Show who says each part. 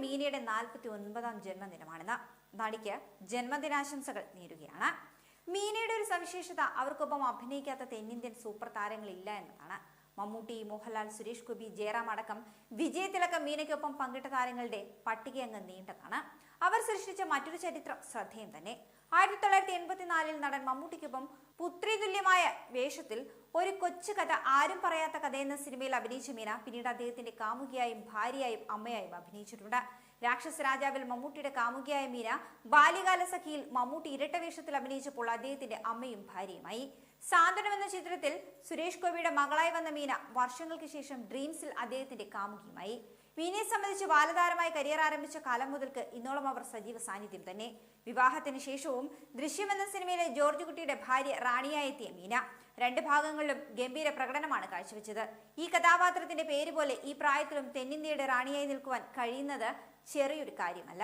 Speaker 1: മീനയുടെ 49ാം ജന്മദിനമാണെന്ന്. നടിക്ക് ജന്മദിനാശംസകൾ നേരുകയാണ്. മീനയുടെ ഒരു സവിശേഷത അവർക്കൊപ്പം അഭിനയിക്കാത്ത തെന്നിന്ത്യൻ സൂപ്പർ താരങ്ങളില്ല എന്നതാണ്. മമ്മൂട്ടി, മോഹൻലാൽ, സുരേഷ് ഗോപി, ജയറാം അടക്കം വിജയത്തിലൊക്കെ മീനയ്ക്കൊപ്പം പങ്കിട്ട താരങ്ങളുടെ പട്ടിക അങ്ങ് നീണ്ടതാണ്. അവർ സൃഷ്ടിച്ച മറ്റൊരു ചരിത്രം ശ്രദ്ധേയം തന്നെ. 1984 നടൻ മമ്മൂട്ടിക്കൊപ്പം പുത്രി തുല്യമായ വേഷത്തിൽ ഒരു കൊച്ചു കഥ, ആരും പറയാത്ത കഥ എന്ന സിനിമയിൽ അഭിനയിച്ച മീന പിന്നീട് അദ്ദേഹത്തിന്റെ കാമുകിയായും ഭാര്യയായും അമ്മയായും അഭിനയിച്ചിട്ടുണ്ട്. രാക്ഷസ രാജാവിൽ മമ്മൂട്ടിയുടെ കാമുകിയായ മീന ബാല്യകാല സഖിയിൽ മമ്മൂട്ടി ഇരട്ട വേഷത്തിൽ അഭിനയിച്ചപ്പോൾ അദ്ദേഹത്തിന്റെ അമ്മയും ഭാര്യയുമായി. സാന്ത്വനം എന്ന ചിത്രത്തിൽ സുരേഷ് ഗോപിയുടെ മകളായി വന്ന മീന വർഷങ്ങൾക്ക് ശേഷം ഡ്രീംസിൽ അദ്ദേഹത്തിന്റെ കാമുകിയുമായി. മീനയെ സംബന്ധിച്ച് ബാലതാരമായി കരിയർ ആരംഭിച്ച കാലം മുതൽക്ക് ഇന്നോളം അവർ സജീവ സാന്നിധ്യം തന്നെ. വിവാഹത്തിന് ശേഷവും ദൃശ്യം എന്ന സിനിമയിലെ ജോർജ് കുട്ടിയുടെ ഭാര്യ റാണിയായി എത്തിയ മീന 2 ഭാഗങ്ങളിലും ഗംഭീര പ്രകടനമാണ് കാഴ്ചവെച്ചത്. ഈ കഥാപാത്രത്തിന്റെ പേര് പോലെ ഈ പ്രായത്തിലും തെന്നിന്ത്യയുടെ റാണിയായി നിൽക്കുവാൻ കഴിയുന്നത് ചെറിയൊരു കാര്യമല്ല.